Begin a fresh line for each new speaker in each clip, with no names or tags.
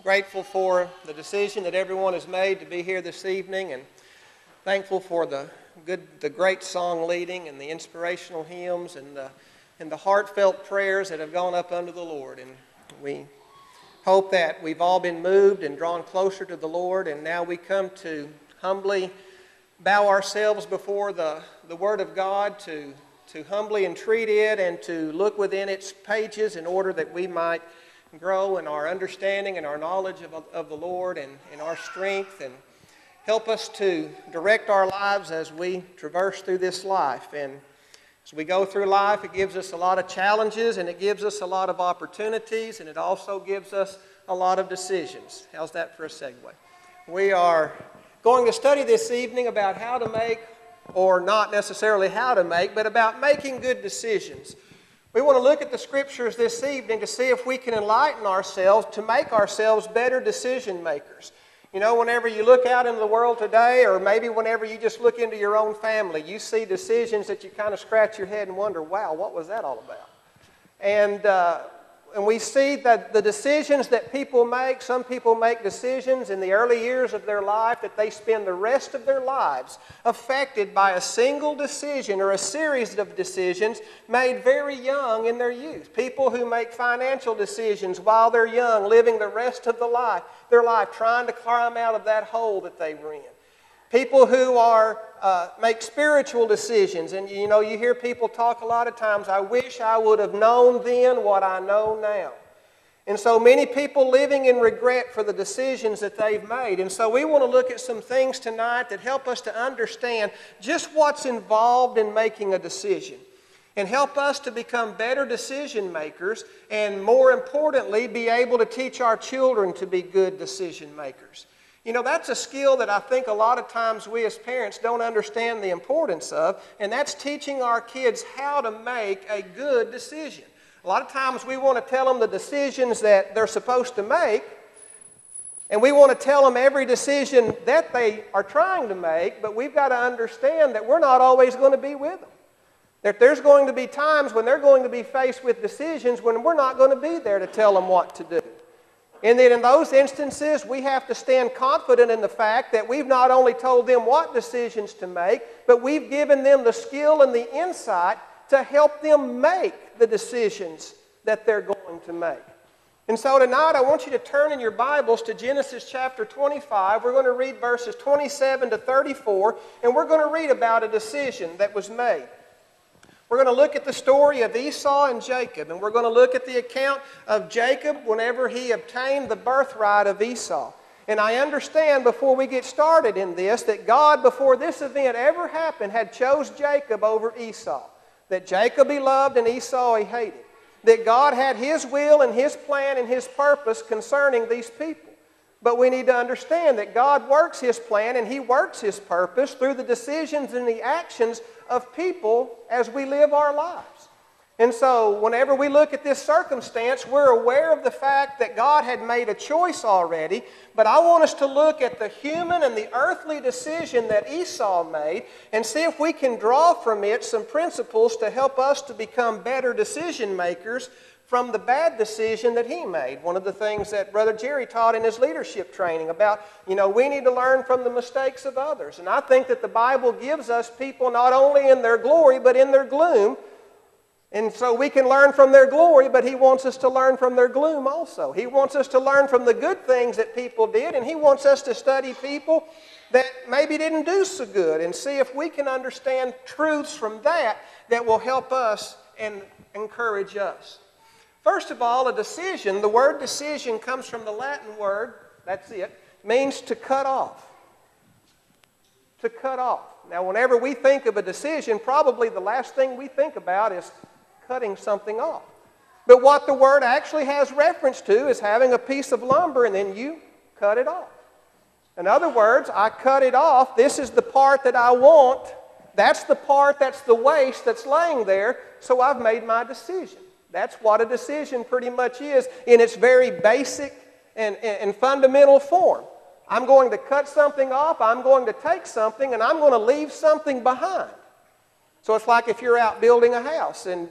Grateful for the decision that everyone has made to be here this evening, and thankful for the great song leading and the inspirational hymns and the heartfelt prayers that have gone up unto the Lord. And we hope that we've all been moved and drawn closer to the Lord, and now we come to humbly bow ourselves before the Word of God, to humbly entreat it and to look within its pages in order that we might grow in our understanding and our knowledge of the Lord and in our strength, and help us to direct our lives as we traverse through this life. And as we go through life, it gives us a lot of challenges, and it gives us a lot of opportunities, and it also gives us a lot of decisions. How's that for a segue? We are going to study this evening about how to make, or not necessarily how to make, but about making good decisions. We want to look at the Scriptures this evening to see if we can enlighten ourselves to make ourselves better decision makers. You know, whenever you look out into the world today, or maybe whenever you just look into your own family, you see decisions that you kind of scratch your head and wonder, wow, what was that all about? And we see that the decisions that people make, some people make decisions in the early years of their life that they spend the rest of their lives affected by a single decision or a series of decisions made very young in their youth. People who make financial decisions while they're young, living the rest of their life trying to climb out of that hole that they were in. People who make spiritual decisions, and you know, you hear people talk a lot of times, I wish I would have known then what I know now. And so many people living in regret for the decisions that they've made. And so we want to look at some things tonight that help us to understand just what's involved in making a decision, and help us to become better decision makers, and more importantly, be able to teach our children to be good decision makers. You know, that's a skill that I think a lot of times we as parents don't understand the importance of, and that's teaching our kids how to make a good decision. A lot of times we want to tell them the decisions that they're supposed to make, and we want to tell them every decision that they are trying to make, but we've got to understand that we're not always going to be with them. That there's going to be times when they're going to be faced with decisions when we're not going to be there to tell them what to do. And then in those instances, we have to stand confident in the fact that we've not only told them what decisions to make, but we've given them the skill and the insight to help them make the decisions that they're going to make. And so tonight, I want you to turn in your Bibles to Genesis chapter 25. We're going to read verses 27 to 34, and we're going to read about a decision that was made. We're going to look at the story of Esau and Jacob, and we're going to look at the account of Jacob whenever he obtained the birthright of Esau. And I understand before we get started in this that God, before this event ever happened, had chose Jacob over Esau. That Jacob he loved and Esau he hated. That God had His will and His plan and His purpose concerning these people. But we need to understand that God works His plan and He works His purpose through the decisions and the actions of people as we live our lives. And so whenever we look at this circumstance, we're aware of the fact that God had made a choice already, but I want us to look at the human and the earthly decision that Esau made and see if we can draw from it some principles to help us to become better decision makers from the bad decision that he made. One of the things that Brother Jerry taught in his leadership training about, we need to learn from the mistakes of others. And I think that the Bible gives us people not only in their glory, but in their gloom. And so we can learn from their glory, but He wants us to learn from their gloom also. He wants us to learn from the good things that people did, and He wants us to study people that maybe didn't do so good and see if we can understand truths from that will help us and encourage us. First of all, a decision, the word decision comes from the Latin word, that's it, means to cut off. To cut off. Now, whenever we think of a decision, probably the last thing we think about is cutting something off. But what the word actually has reference to is having a piece of lumber and then you cut it off. In other words, I cut it off. This is the part that I want. That's the part, that's the waste that's laying there, so I've made my decision. That's what a decision pretty much is in its very basic and fundamental form. I'm going to cut something off, I'm going to take something, and I'm going to leave something behind. So it's like if you're out building a house and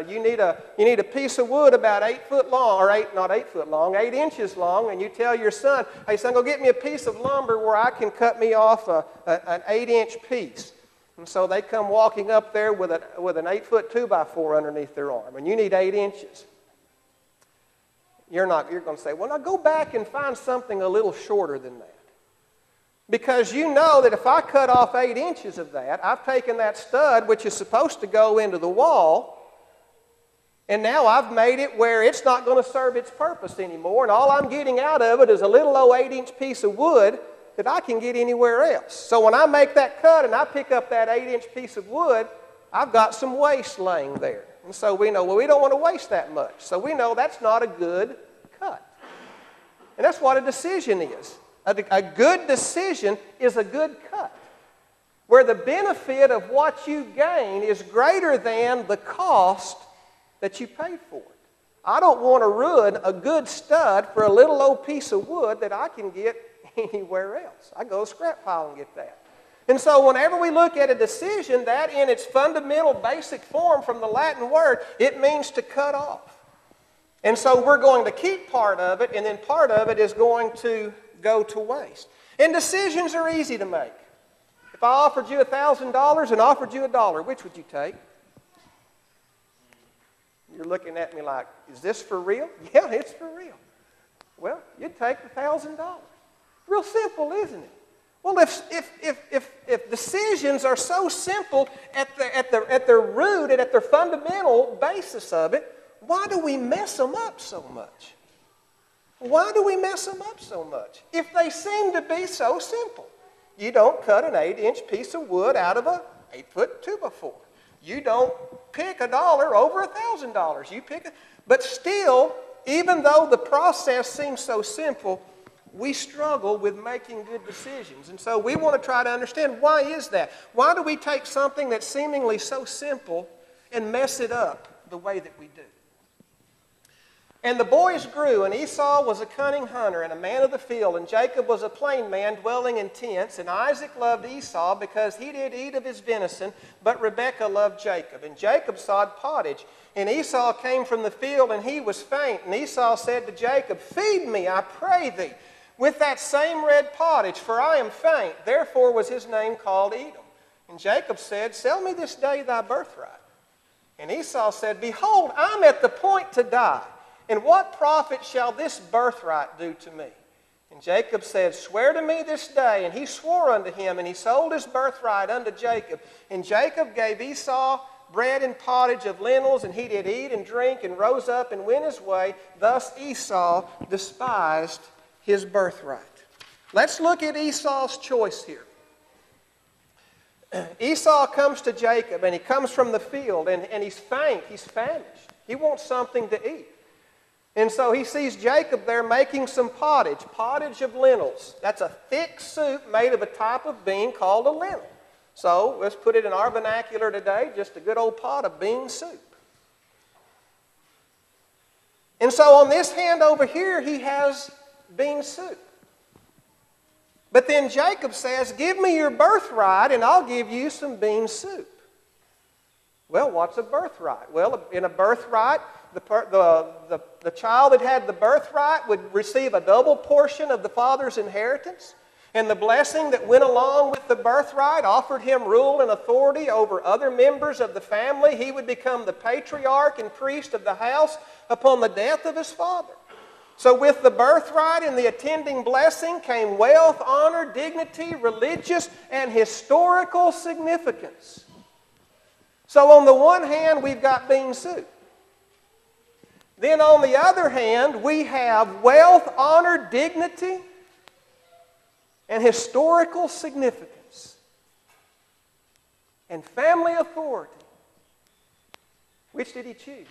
you need a piece of wood about 8 foot long, or not 8 foot long, 8 inches long, and you tell your son, hey son, go get me a piece of lumber where I can cut me off an 8-inch piece. And so they come walking up there with an 8-foot 2x4 underneath their arm, and you need 8 inches. You're going to say, well, now go back and find something a little shorter than that. Because you know that if I cut off 8 inches of that, I've taken that stud, which is supposed to go into the wall, and now I've made it where it's not going to serve its purpose anymore, and all I'm getting out of it is a little old 8-inch piece of wood that I can get anywhere else. So when I make that cut and I pick up that 8-inch piece of wood, I've got some waste laying there. And so we know, well, we don't want to waste that much. So we know that's not a good cut. And that's what a decision is. A good decision is a good cut, where the benefit of what you gain is greater than the cost that you paid for it. I don't want to ruin a good stud for a little old piece of wood that I can get anywhere else. I go to the scrap pile and get that. And so whenever we look at a decision, that in its fundamental basic form from the Latin word, it means to cut off. And so we're going to keep part of it, and then part of it is going to go to waste. And decisions are easy to make. If I offered you $1,000 and offered you $1, which would you take? You're looking at me like, is this for real? Yeah, it's for real. Well, you'd take the $1,000. Real simple, isn't it? Well, if decisions are so simple at their root and at their fundamental basis of it, why do we mess them up so much? Why do we mess them up so much? If they seem to be so simple. You don't cut an 8-inch piece of wood out of a 8-foot 2x4. You don't pick $1 over $1,000. You pick it. But still, even though the process seems so simple, we struggle with making good decisions. And so we want to try to understand, why is that? Why do we take something that's seemingly so simple and mess it up the way that we do? And the boys grew, and Esau was a cunning hunter and a man of the field, and Jacob was a plain man dwelling in tents. And Isaac loved Esau because he did eat of his venison, but Rebekah loved Jacob. And Jacob sawed pottage, and Esau came from the field, and he was faint. And Esau said to Jacob, feed me, I pray thee, with that same red pottage, for I am faint. Therefore was his name called Edom. And Jacob said, sell me this day thy birthright. And Esau said, behold, I'm at the point to die. And what profit shall this birthright do to me? And Jacob said, swear to me this day. And he swore unto him, and he sold his birthright unto Jacob. And Jacob gave Esau bread and pottage of lentils, and he did eat and drink, and rose up and went his way. Thus Esau despised his birthright. Let's look at Esau's choice here. Esau comes to Jacob, and he comes from the field, and he's faint, he's famished. He wants something to eat. And so he sees Jacob there making some pottage of lentils. That's a thick soup made of a type of bean called a lentil. So let's put it in our vernacular today, just a good old pot of bean soup. And so on this hand over here, he has bean soup. But then Jacob says, give me your birthright and I'll give you some bean soup. Well, what's a birthright? Well, in a birthright, the child that had the birthright would receive a double portion of the father's inheritance. And the blessing that went along with the birthright offered him rule and authority over other members of the family. He would become the patriarch and priest of the house upon the death of his father. So with the birthright and the attending blessing came wealth, honor, dignity, religious, and historical significance. So on the one hand, we've got bean soup. Then on the other hand, we have wealth, honor, dignity, and historical significance, and family authority. Which did he choose?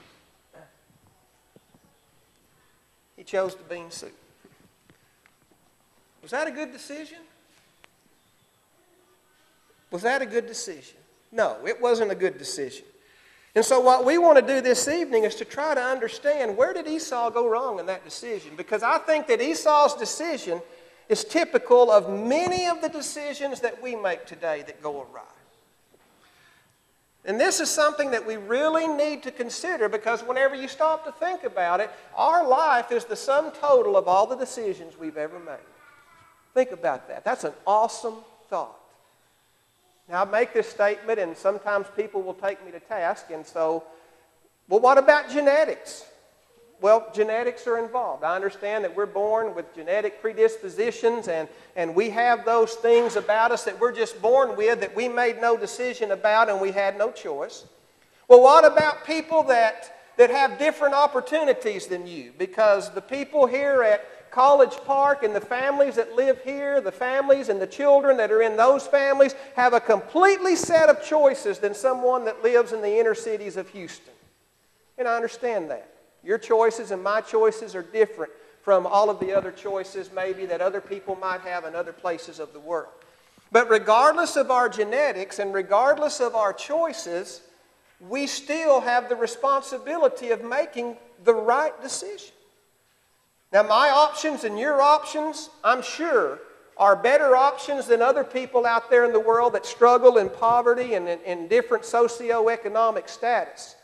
He chose the bean soup. Was that a good decision? Was that a good decision? No, it wasn't a good decision. And so what we want to do this evening is to try to understand, where did Esau go wrong in that decision? Because I think that Esau's decision is typical of many of the decisions that we make today that go awry. And this is something that we really need to consider, because whenever you stop to think about it, our life is the sum total of all the decisions we've ever made. Think about that. That's an awesome thought. Now, I make this statement, and sometimes people will take me to task, and so, well, what about genetics? Well, genetics are involved. I understand that we're born with genetic predispositions, and we have those things about us that we're just born with that we made no decision about and we had no choice. Well, what about people that have different opportunities than you? Because the people here at College Park and the families that live here, the families and the children that are in those families have a completely set of choices than someone that lives in the inner cities of Houston. And I understand that. Your choices and my choices are different from all of the other choices maybe that other people might have in other places of the world. But regardless of our genetics and regardless of our choices, we still have the responsibility of making the right decision. Now, my options and your options, I'm sure, are better options than other people out there in the world that struggle in poverty and in different socioeconomic status.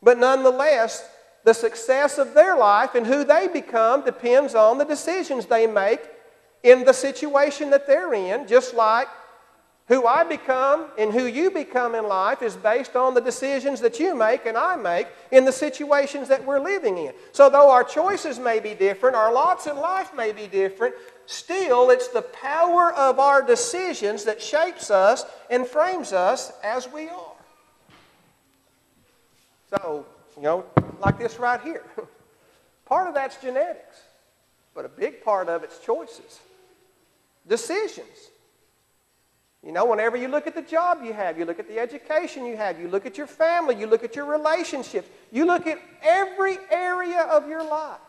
But nonetheless, the success of their life and who they become depends on the decisions they make in the situation that they're in, just like who I become and who you become in life is based on the decisions that you make and I make in the situations that we're living in. So though our choices may be different, our lots in life may be different, still it's the power of our decisions that shapes us and frames us as we are. So, like this right here. Part of that's genetics, but a big part of it's choices. Decisions. Whenever you look at the job you have, you look at the education you have, you look at your family, you look at your relationships, you look at every area of your life.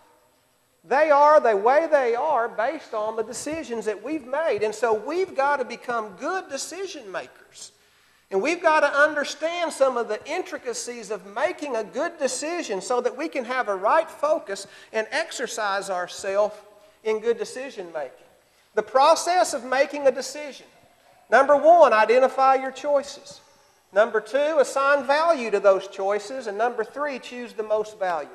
They are the way they are based on the decisions that we've made. And so we've got to become good decision makers. And we've got to understand some of the intricacies of making a good decision so that we can have a right focus and exercise ourselves in good decision making. The process of making a decision. Number one, identify your choices. Number two, assign value to those choices. And number three, choose the most valuable.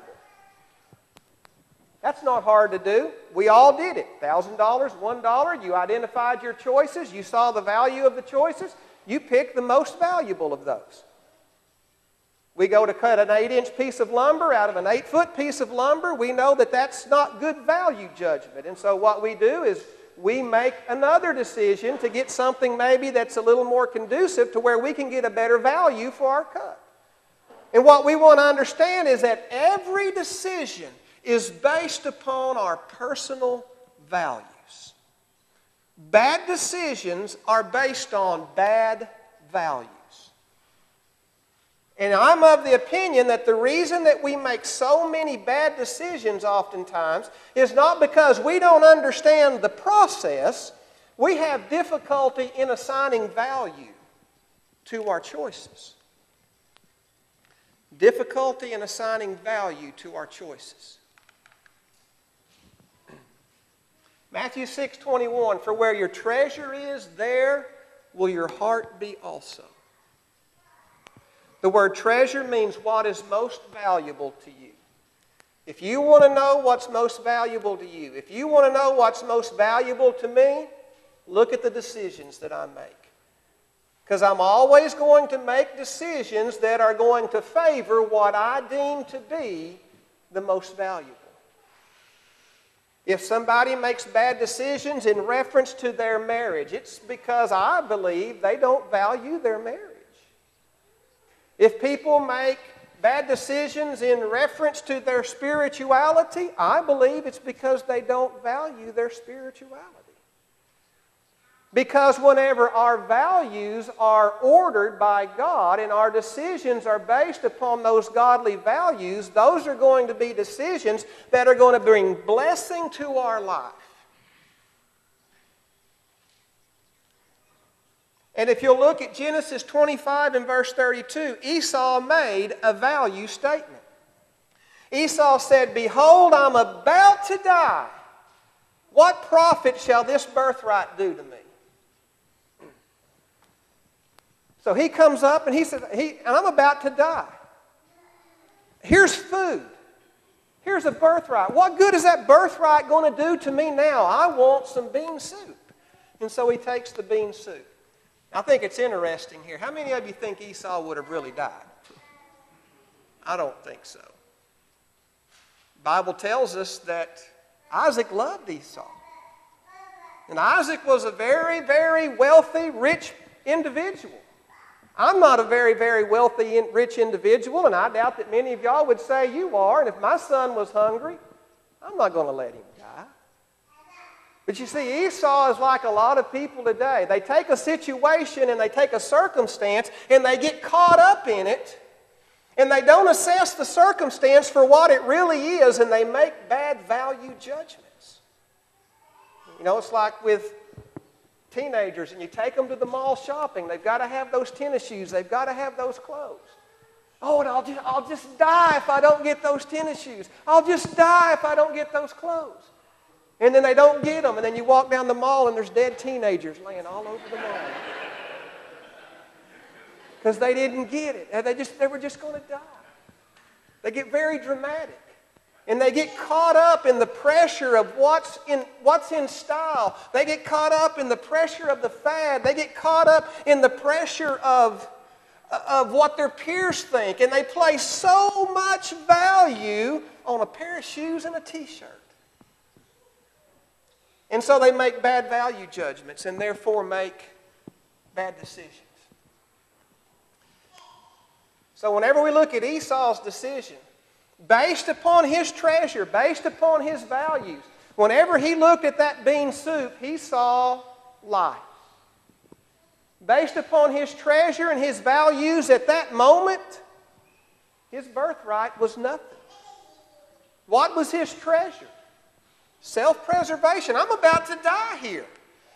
That's not hard to do. We all did it. $1,000, $1, you identified your choices. You saw the value of the choices. You pick the most valuable of those. We go to cut an 8-inch piece of lumber out of an 8-foot piece of lumber. We know that that's not good value judgment. And so what we do is we make another decision to get something maybe that's a little more conducive to where we can get a better value for our cut. And what we want to understand is that every decision is based upon our personal values. Bad decisions are based on bad values. And I'm of the opinion that the reason that we make so many bad decisions oftentimes is not because we don't understand the process. We have difficulty in assigning value to our choices. Difficulty in assigning value to our choices. Matthew 6:21, for where your treasure is, there will your heart be also. The word treasure means what is most valuable to you. If you want to know what's most valuable to you, if you want to know what's most valuable to me, look at the decisions that I make. Because I'm always going to make decisions that are going to favor what I deem to be the most valuable. If somebody makes bad decisions in reference to their marriage, it's because I believe they don't value their marriage. If people make bad decisions in reference to their spirituality, I believe it's because they don't value their spirituality. Because whenever our values are ordered by God and our decisions are based upon those godly values, those are going to be decisions that are going to bring blessing to our life. And if you'll look at Genesis 25 and verse 32, Esau made a value statement. Esau said, behold, I'm about to die. What profit shall this birthright do to me? So he comes up and he says, and I'm about to die. Here's food. Here's a birthright. What good is that birthright going to do to me now? I want some bean soup. And so he takes the bean soup. I think it's interesting here. How many of you think Esau would have really died? I don't think so. The Bible tells us that Isaac loved Esau. And Isaac was a very, very wealthy, rich individual. I'm not a very, very wealthy, rich individual, and I doubt that many of y'all would say you are. And if my son was hungry, I'm not going to let him die. But you see, Esau is like a lot of people today. They take a situation and they take a circumstance and they get caught up in it, and they don't assess the circumstance for what it really is, and they make bad value judgments. You know, it's like with teenagers, and you take them to the mall shopping. They've got to have those tennis shoes. They've got to have those clothes. Oh, and I'll just die if I don't get those tennis shoes. I'll just die if I don't get those clothes. And then they don't get them, and then you walk down the mall and there's dead teenagers laying all over the mall. Because they didn't get it. They were just going to die. They get very dramatic. And they get caught up in the pressure of what's in style. They get caught up in the pressure of the fad. They get caught up in the pressure of what their peers think. And they place so much value on a pair of shoes and a t-shirt. And so they make bad value judgments and therefore make bad decisions. So whenever we look at Esau's decision, based upon his treasure, based upon his values, whenever he looked at that bean soup, he saw life. Based upon his treasure and his values at that moment, his birthright was nothing. What was his treasure? Self-preservation. I'm about to die here.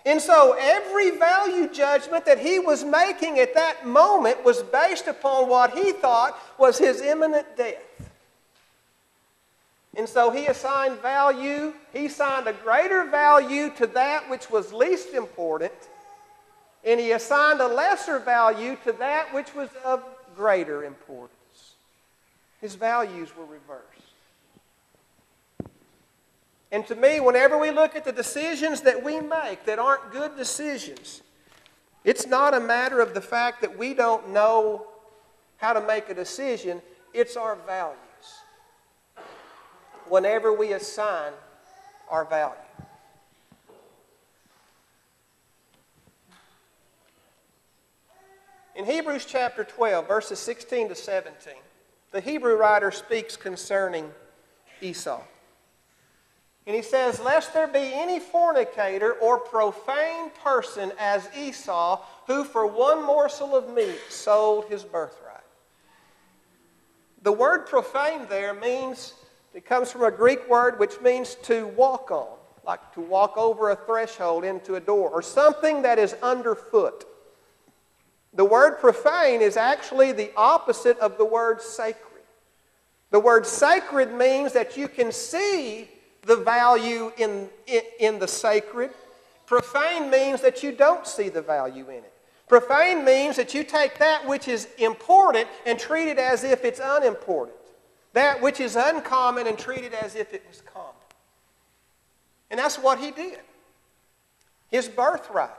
And so every value judgment that he was making at that moment was based upon what he thought was his imminent death. And so he assigned value, he assigned a greater value to that which was least important, and he assigned a lesser value to that which was of greater importance. His values were reversed. And to me, whenever we look at the decisions that we make that aren't good decisions, it's not a matter of the fact that we don't know how to make a decision, it's our values. Whenever we assign our value. In Hebrews chapter 12, verses 16 to 17, the Hebrew writer speaks concerning Esau. And he says, "Lest there be any fornicator or profane person as Esau, who for one morsel of meat sold his birthright." The word profane there means, it comes from a Greek word which means to walk on, like to walk over a threshold into a door, or something that is underfoot. The word profane is actually the opposite of the word sacred. The word sacred means that you can see the value in the sacred. Profane means that you don't see the value in it. Profane means that you take that which is important and treat it as if it's unimportant. That which is uncommon and treat it as if it was common. And that's what he did. His birthright.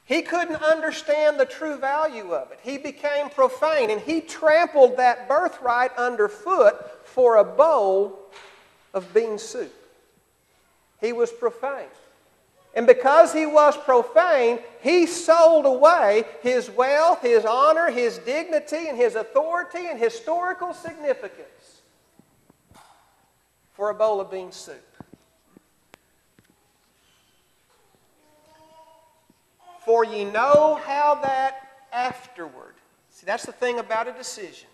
He couldn't understand the true value of it. He became profane, and he trampled that birthright underfoot for a bowl of bean soup. He was profane. And because he was profane, he sold away his wealth, his honor, his dignity, and his authority and historical significance for a bowl of bean soup. For ye know how that afterward. See, that's the thing about a decision.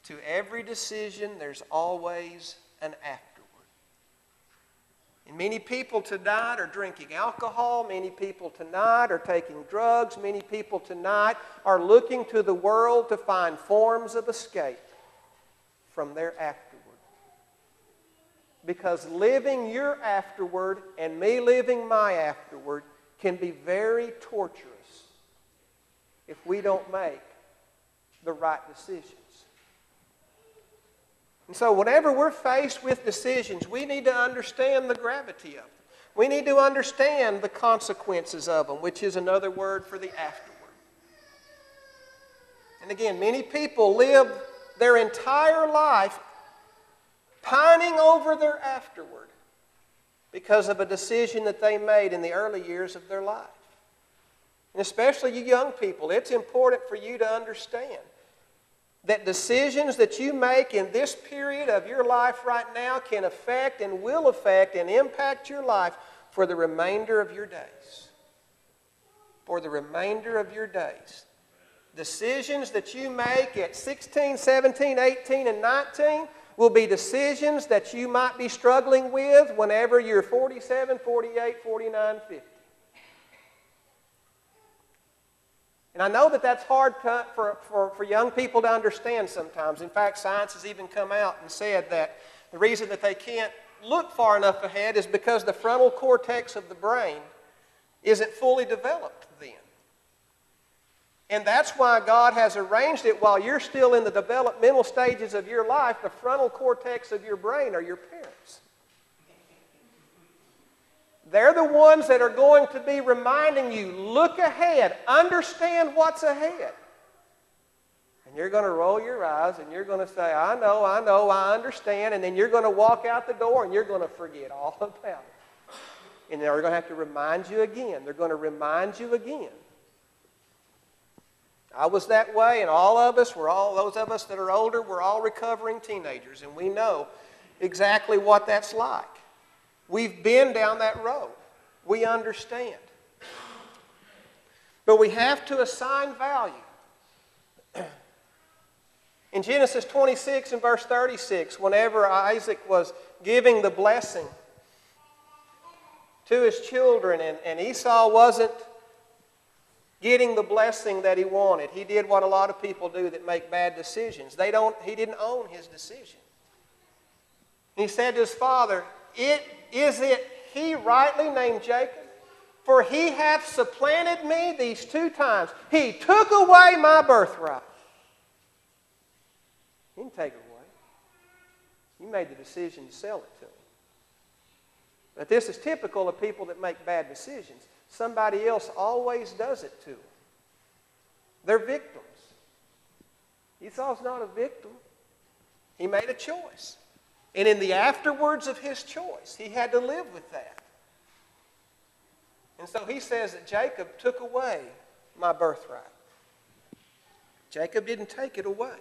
To every decision, there's always an afterward. And many people tonight are drinking alcohol. Many people tonight are taking drugs. Many people tonight are looking to the world to find forms of escape from their afterward. Because living your afterward and me living my afterward can be very torturous if we don't make the right decisions. And so whenever we're faced with decisions, we need to understand the gravity of them. We need to understand the consequences of them, which is another word for the afterward. And again, many people live their entire life pining over their afterward because of a decision that they made in the early years of their life. And especially you young people, it's important for you to understand that decisions that you make in this period of your life right now can affect and will affect and impact your life for the remainder of your days. For the remainder of your days. Decisions that you make at 16, 17, 18, and 19 will be decisions that you might be struggling with whenever you're 47, 48, 49, 50. And I know that that's hard for young people to understand sometimes. In fact, science has even come out and said that the reason that they can't look far enough ahead is because the frontal cortex of the brain isn't fully developed then. And that's why God has arranged it while you're still in the developmental stages of your life. The frontal cortex of your brain are your parents. They're the ones that are going to be reminding you, look ahead, understand what's ahead. And you're going to roll your eyes and you're going to say, I know, I understand. And then you're going to walk out the door and you're going to forget all about it. And they're going to have to remind you again. They're going to remind you again. I was that way, and all of us, those of us that are older, we're all recovering teenagers, and we know exactly what that's like. We've been down that road. We understand. But we have to assign value. In Genesis 26 and verse 36, whenever Isaac was giving the blessing to his children, and Esau wasn't getting the blessing that he wanted, he did what a lot of people do that make bad decisions. He didn't own his decision. He said to his father, Is it he rightly named Jacob? For he hath supplanted me these 2 times. He took away my birthright. He didn't take it away. You made the decision to sell it to him. But this is typical of people that make bad decisions. Somebody else always does it to them. They're victims. Esau's not a victim. He made a choice. And in the afterwards of his choice, he had to live with that. And so he says that Jacob took away my birthright. Jacob didn't take it away.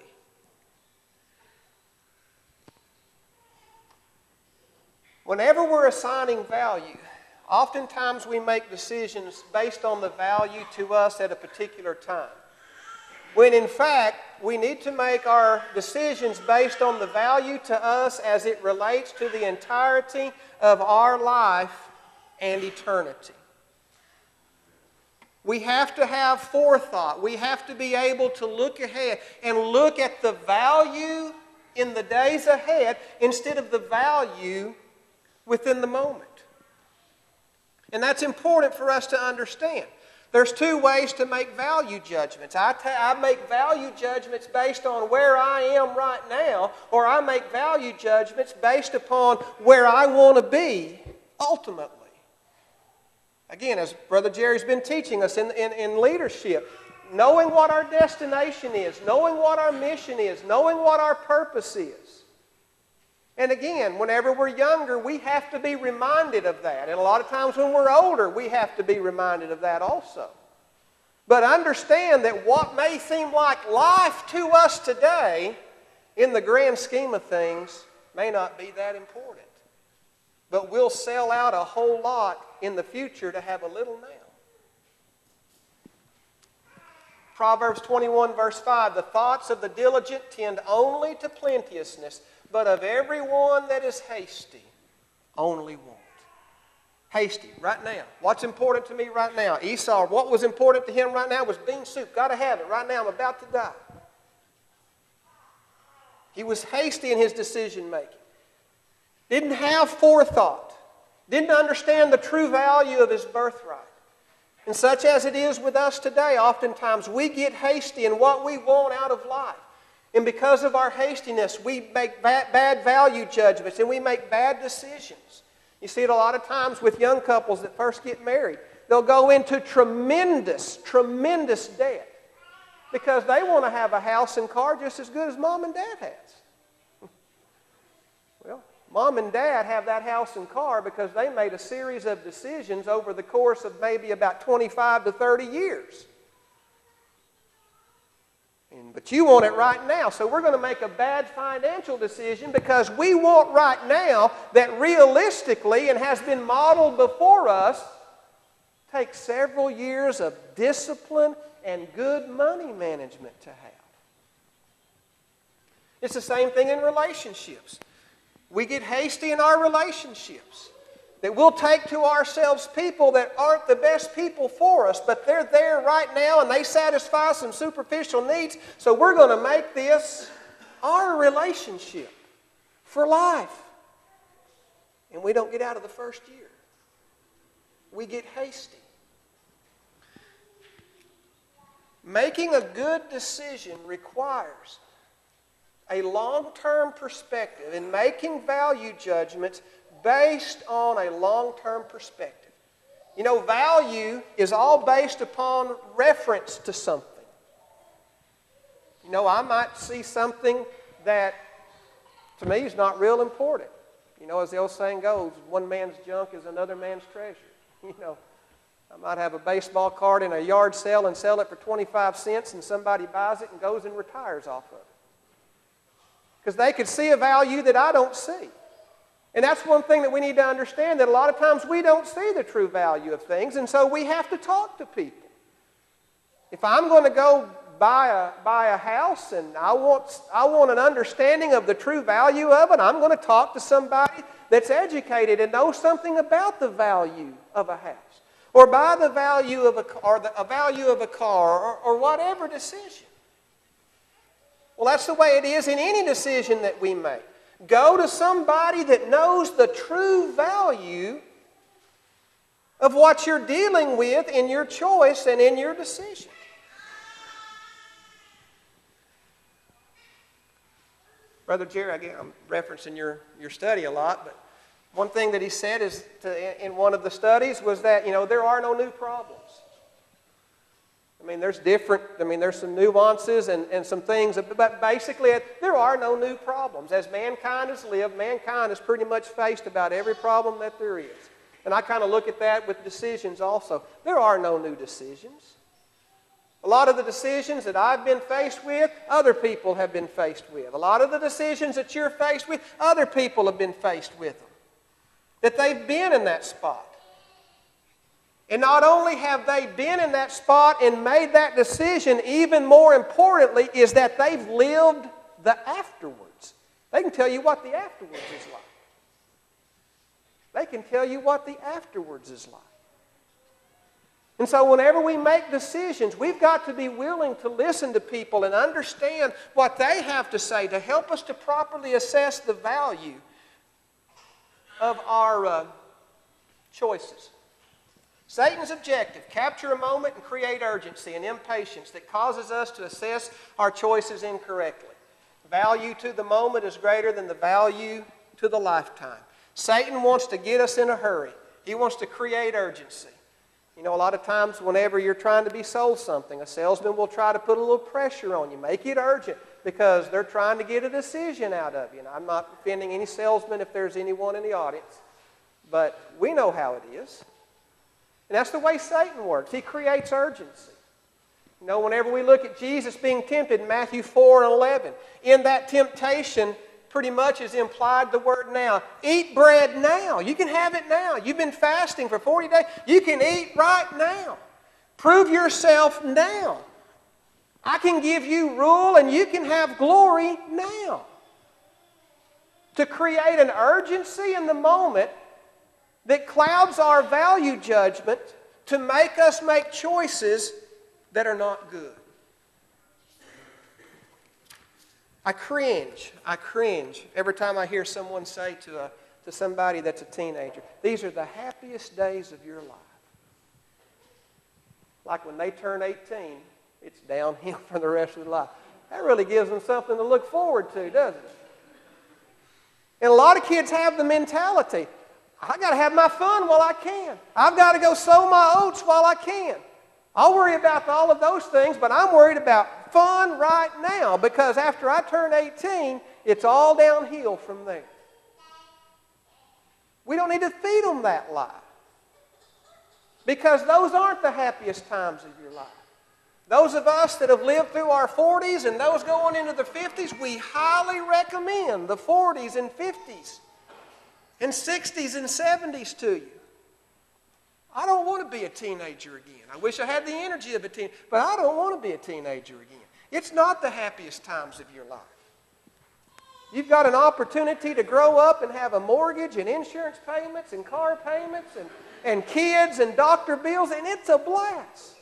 Whenever we're assigning value, oftentimes we make decisions based on the value to us at a particular time. When in fact, we need to make our decisions based on the value to us as it relates to the entirety of our life and eternity. We have to have forethought. We have to be able to look ahead and look at the value in the days ahead instead of the value within the moment. And that's important for us to understand. There's 2 ways to make value judgments. I make value judgments based on where I am right now, or I make value judgments based upon where I want to be ultimately. Again, as Brother Jerry's been teaching us in leadership, knowing what our destination is, knowing what our mission is, knowing what our purpose is. And again, whenever we're younger, we have to be reminded of that. And a lot of times when we're older, we have to be reminded of that also. But understand that what may seem like life to us today, in the grand scheme of things, may not be that important. But we'll sell out a whole lot in the future to have a little now. Proverbs 21 verse 5, the thoughts of the diligent tend only to plenteousness, but of everyone that is hasty, only want. Hasty, right now. What's important to me right now? Esau, what was important to him right now was bean soup. Got to have it. Right now, I'm about to die. He was hasty in his decision making. Didn't have forethought. Didn't understand the true value of his birthright. And such as it is with us today, oftentimes we get hasty in what we want out of life. And because of our hastiness, we make bad value judgments and we make bad decisions. You see it a lot of times with young couples that first get married. They'll go into tremendous, tremendous debt because they want to have a house and car just as good as mom and dad has. Well, mom and dad have that house and car because they made a series of decisions over the course of maybe about 25 to 30 years. But you want it right now, so we're going to make a bad financial decision because we want right now that realistically and has been modeled before us takes several years of discipline and good money management to have. It's the same thing in relationships. We get hasty in our relationships. That we'll take to ourselves people that aren't the best people for us, but they're there right now and they satisfy some superficial needs, so we're going to make this our relationship for life. And we don't get out of the first year. We get hasty. Making a good decision requires a long-term perspective and making value judgments based on a long-term perspective. You know, value is all based upon reference to something. You know, I might see something that to me is not real important. You know, as the old saying goes, one man's junk is another man's treasure. You know, I might have a baseball card in a yard sale and sell it for 25 cents and somebody buys it and goes and retires off of it. Because they could see a value that I don't see. And that's one thing that we need to understand, that a lot of times we don't see the true value of things, and so we have to talk to people. If I'm going to go buy a house and I want an understanding of the true value of it, I'm going to talk to somebody that's educated and knows something about the value of a house, or buy the value of a value of a car, or whatever decision. Well, that's the way it is in any decision that we make. Go to somebody that knows the true value of what you're dealing with in your choice and in your decision. Brother Jerry, again, I'm referencing your study a lot, but one thing that he said in one of the studies was that, you know, there are no new problems. I mean, there's some nuances and some things, but basically there are no new problems. As mankind has lived, mankind has pretty much faced about every problem that there is. And I kind of look at that with decisions also. There are no new decisions. A lot of the decisions that I've been faced with, other people have been faced with. A lot of the decisions that you're faced with, other people have been faced with them. That they've been in that spot. And not only have they been in that spot and made that decision, even more importantly is that they've lived the afterwards. They can tell you what the afterwards is like. They can tell you what the afterwards is like. And so whenever we make decisions, we've got to be willing to listen to people and understand what they have to say to help us to properly assess the value of our choices. Satan's objective, capture a moment and create urgency and impatience that causes us to assess our choices incorrectly. Value to the moment is greater than the value to the lifetime. Satan wants to get us in a hurry. He wants to create urgency. You know, a lot of times whenever you're trying to be sold something, a salesman will try to put a little pressure on you, make it urgent, because they're trying to get a decision out of you. And I'm not offending any salesman if there's anyone in the audience, but we know how it is. And that's the way Satan works. He creates urgency. You know, whenever we look at Jesus being tempted in Matthew 4 and 11, in that temptation pretty much is implied the word now. Eat bread now. You can have it now. You've been fasting for 40 days. You can eat right now. Prove yourself now. I can give you rule and you can have glory now. To create an urgency in the moment that clouds our value judgment to make us make choices that are not good. I cringe every time I hear someone say to somebody that's a teenager, these are the happiest days of your life. like when they turn 18, it's downhill for the rest of their life. That really gives them something to look forward to, doesn't it? And a lot of kids have the mentality, I got to have my fun while I can. I've got to go sow my oats while I can. I'll worry about all of those things, but I'm worried about fun right now, because after I turn 18, it's all downhill from there. We don't need to feed them that lie, because those aren't the happiest times of your life. Those of us that have lived through our 40s and those going into the 50s, we highly recommend the 40s and 50s and 60s and 70s to you. I don't want to be a teenager again. I wish I had the energy of a teen, but I don't want to be a teenager again. It's not the happiest times of your life. You've got an opportunity to grow up and have a mortgage and insurance payments and car payments and kids and doctor bills, and it's a blast.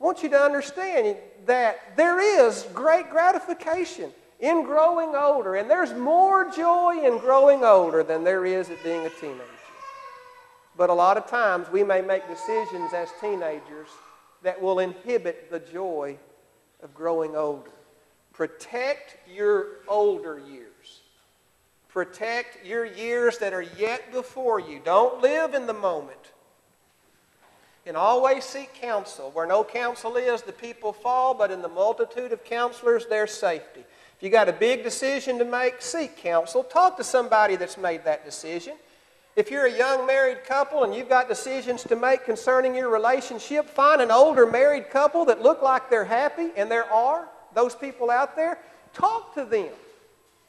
I want you to understand that there is great gratification in growing older, and there's more joy in growing older than there is at being a teenager. But a lot of times we may make decisions as teenagers that will inhibit the joy of growing older. Protect your older years. Protect your years that are yet before you. Don't live in the moment. And always seek counsel. Where no counsel is, the people fall, but in the multitude of counselors, there's safety. If you got a big decision to make, seek counsel. Talk to somebody that's made that decision. If you're a young married couple and you've got decisions to make concerning your relationship, find an older married couple that look like they're happy, and there are those people out there. Talk to them.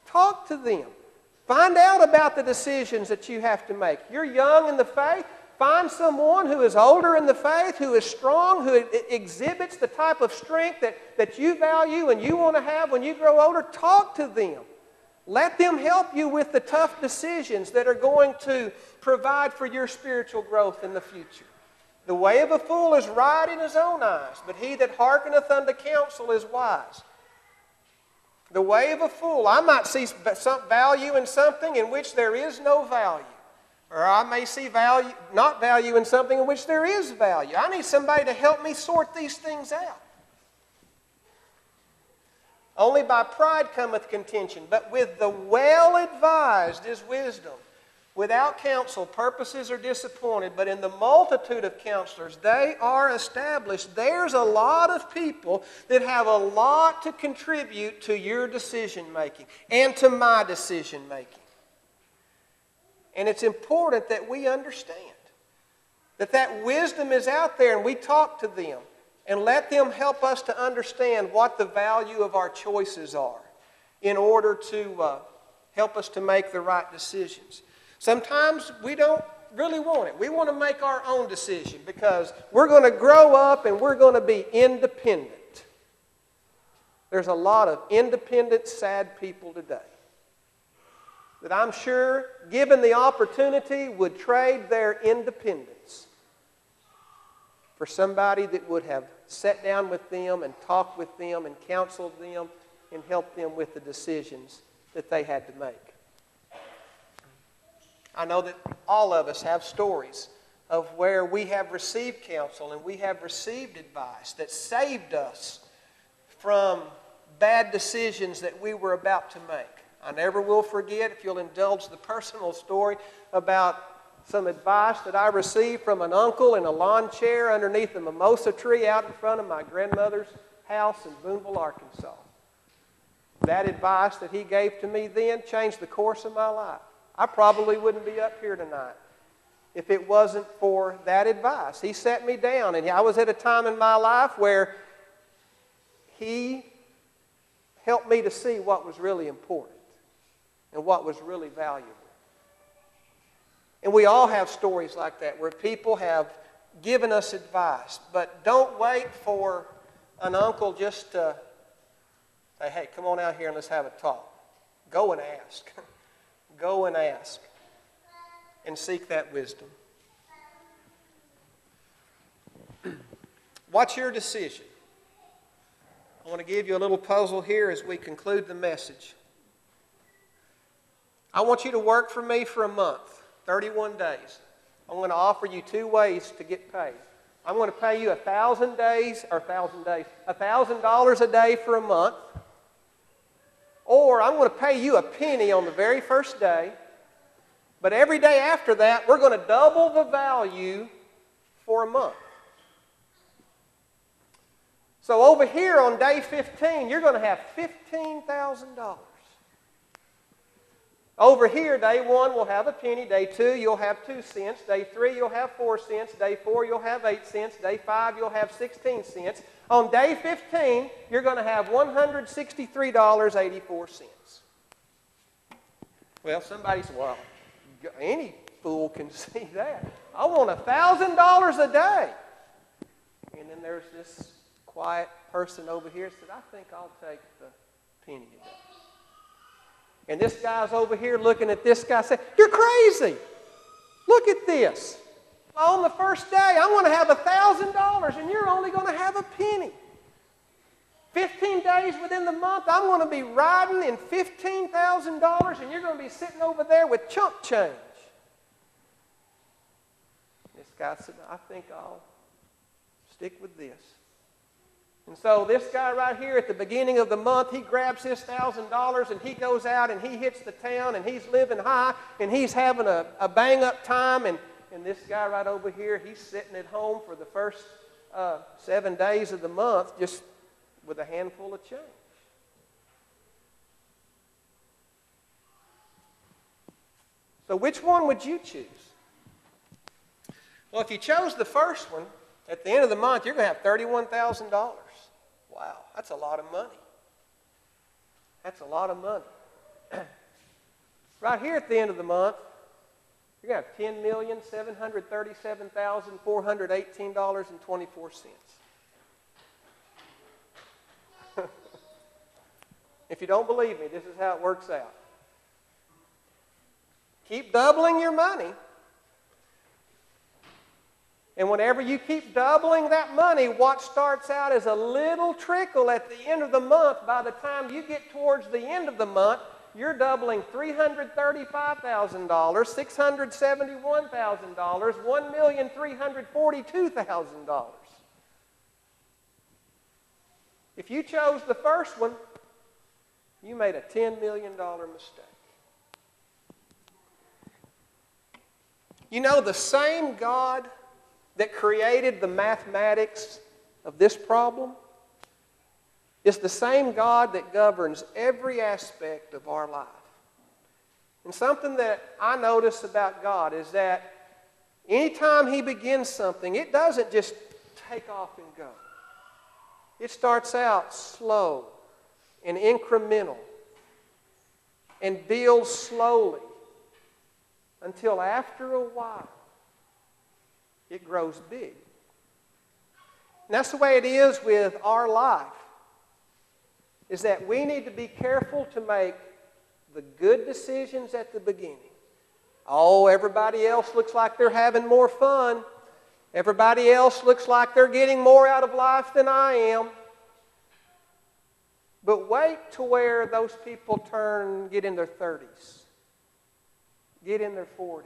Talk to them. Find out about the decisions that you have to make. You're young in the faith. Find someone who is older in the faith, who is strong, who exhibits the type of strength that you value and you want to have when you grow older. Talk to them. Let them help you with the tough decisions that are going to provide for your spiritual growth in the future. The way of a fool is right in his own eyes, but he that hearkeneth unto counsel is wise. The way of a fool, I might see some value in something in which there is no value. Or I may see not value in something in which there is value. I need somebody to help me sort these things out. Only by pride cometh contention, but with the well-advised is wisdom. Without counsel, purposes are disappointed, but in the multitude of counselors, they are established. There's a lot of people that have a lot to contribute to your decision-making and to my decision-making. And it's important that we understand that wisdom is out there, and we talk to them and let them help us to understand what the value of our choices are in order to help us to make the right decisions. Sometimes we don't really want it. We want to make our own decision because we're going to grow up and we're going to be independent. There's a lot of independent, sad people today that I'm sure, given the opportunity, would trade their independence for somebody that would have sat down with them and talked with them and counseled them and helped them with the decisions that they had to make. I know that all of us have stories of where we have received counsel and we have received advice that saved us from bad decisions that we were about to make. I never will forget, if you'll indulge the personal story, about some advice that I received from an uncle in a lawn chair underneath a mimosa tree out in front of my grandmother's house in Boonville, Arkansas. That advice that he gave to me then changed the course of my life. I probably wouldn't be up here tonight if it wasn't for that advice. He sat me down, and I was at a time in my life where he helped me to see what was really important and what was really valuable. And we all have stories like that where people have given us advice, but don't wait for an uncle just to say, hey, come on out here and let's have a talk. Go and ask. Go and ask and seek that wisdom. What's your decision? I want to give you a little puzzle here as we conclude the message. I want you to work for me for a month, 31 days. I'm going to offer you two ways to get paid. I'm going to pay you $1,000 a day for a month, or I'm going to pay you a penny on the very first day, but every day after that, we're going to double the value for a month. So over here on day 15, you're going to have $15,000. Over here, day 1, we'll have a penny. Day 2, you'll have 2 cents. Day 3, you'll have 4 cents. Day 4, you'll have 8 cents. Day 5, you'll have 16 cents. On day 15, you're going to have $163.84. Well, somebody said, well, any fool can see that. I want $1,000 a day. And then there's this quiet person over here that said, I think I'll take the penny a day. And this guy's over here looking at this guy saying, you're crazy. Look at this. On the first day, I'm going to have $1,000 and you're only going to have a penny. 15 days within the month, I'm going to be riding in $15,000 and you're going to be sitting over there with chump change. This guy said, I think I'll stick with this. And so this guy right here at the beginning of the month, he grabs his $1,000 and he goes out and he hits the town and he's living high and he's having a bang-up time. And this guy right over here, he's sitting at home for the first 7 days of the month just with a handful of change. So which one would you choose? Well, if you chose the first one, at the end of the month, you're going to have $31,000. Wow, that's a lot of money. That's a lot of money. Right here at the end of the month, you're going to have $10,737,418.24. If you don't believe me, this is how it works out. Keep doubling your money. And whenever you keep doubling that money, what starts out as a little trickle at the end of the month, by the time you get towards the end of the month, you're doubling $335,000, $671,000, $1,342,000. If you chose the first one, you made a $10 million mistake. You know, the same God that created the mathematics of this problem is the same God that governs every aspect of our life. And something that I notice about God is that anytime He begins something, it doesn't just take off and go. It starts out slow and incremental and builds slowly until after a while it grows big. And that's the way it is with our life, is that we need to be careful to make the good decisions at the beginning. Oh, everybody else looks like they're having more fun. Everybody else looks like they're getting more out of life than I am. But wait to where those people get in their 30s, get in their 40s.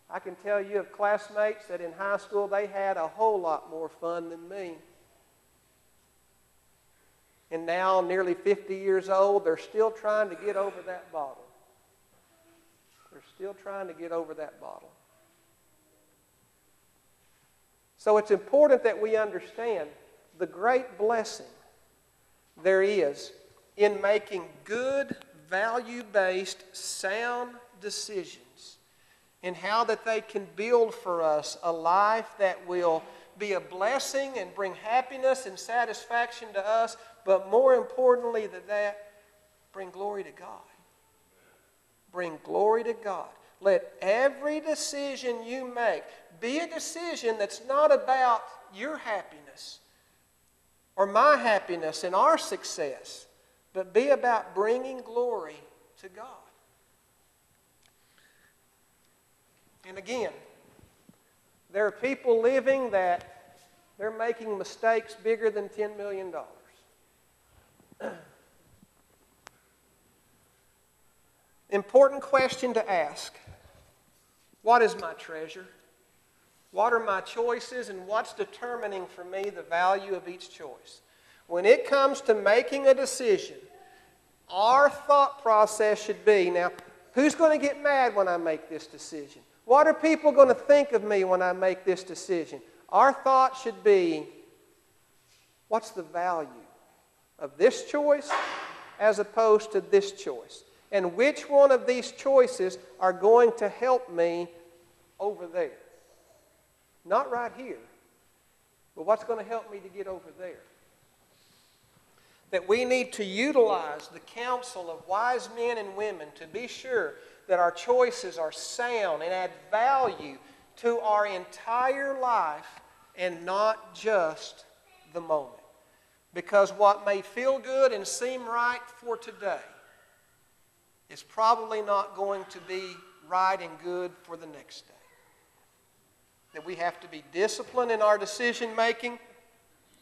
I can tell you of classmates that in high school they had a whole lot more fun than me. And now, nearly 50 years old, they're still trying to get over that bottle. They're still trying to get over that bottle. So it's important that we understand the great blessing there is in making good, value-based, sound decisions, and how that they can build for us a life that will be a blessing and bring happiness and satisfaction to us, but more importantly than that, bring glory to God. Bring glory to God. Let every decision you make be a decision that's not about your happiness or my happiness and our success, but be about bringing glory to God. And again, there are people living that they're making mistakes bigger than $10 million. Important question to ask. What is my treasure? What are my choices, and what's determining for me the value of each choice? When it comes to making a decision, our thought process should be, now, who's going to get mad when I make this decision? What are people going to think of me when I make this decision? Our thought should be, what's the value of this choice as opposed to this choice? And which one of these choices are going to help me over there? Not right here, but what's going to help me to get over there? That we need to utilize the counsel of wise men and women to be sure that our choices are sound and add value to our entire life and not just the moment. Because what may feel good and seem right for today is probably not going to be right and good for the next day. That we have to be disciplined in our decision making.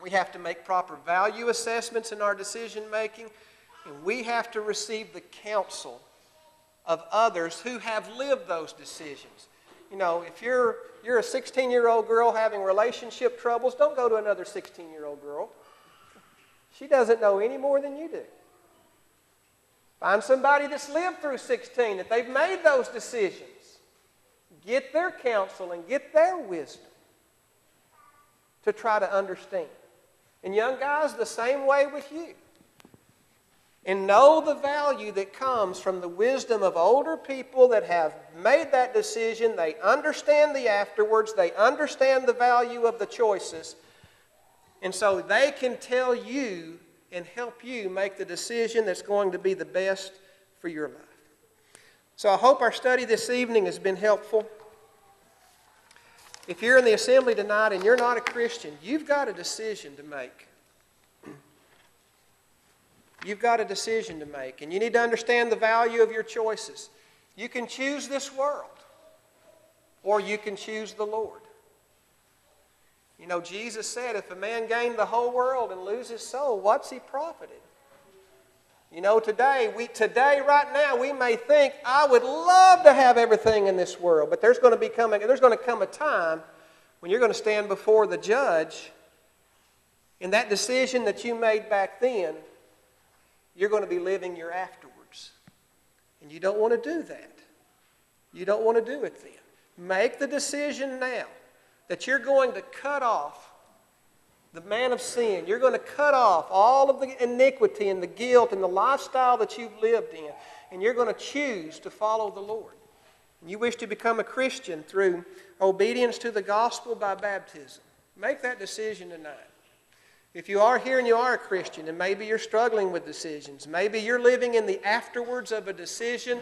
We have to make proper value assessments in our decision making. And we have to receive the counsel of others who have lived those decisions. You know, if you're a 16-year-old girl having relationship troubles, don't go to another 16-year-old girl. She doesn't know any more than you do. Find somebody that's lived through 16, that they've made those decisions. Get their counsel and get their wisdom to try to understand. And young guys, the same way with you. And know the value that comes from the wisdom of older people that have made that decision. They understand the afterwards. They understand the value of the choices. And so they can tell you and help you make the decision that's going to be the best for your life. So I hope our study this evening has been helpful. If you're in the assembly tonight and you're not a Christian, you've got a decision to make. You've got a decision to make, and you need to understand the value of your choices. You can choose this world, or you can choose the Lord. You know, Jesus said, if a man gained the whole world and lose his soul, what's he profited? You know, today, right now, we may think, I would love to have everything in this world, but there's going to come a time when you're going to stand before the judge, and that decision that you made back then, you're going to be living your afterwards. And you don't want to do that. You don't want to do it then. Make the decision now that you're going to cut off the man of sin. You're going to cut off all of the iniquity and the guilt and the lifestyle that you've lived in. And you're going to choose to follow the Lord. And you wish to become a Christian through obedience to the gospel by baptism. Make that decision tonight. If you are here and you are a Christian, and maybe you're struggling with decisions, maybe you're living in the afterwards of a decision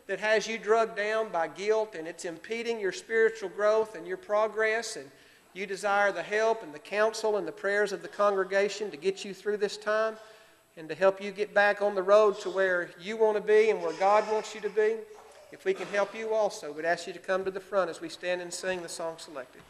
that has you drugged down by guilt and it's impeding your spiritual growth and your progress, and you desire the help and the counsel and the prayers of the congregation to get you through this time and to help you get back on the road to where you want to be and where God wants you to be, if we can help you also, we'd ask you to come to the front as we stand and sing the song selected.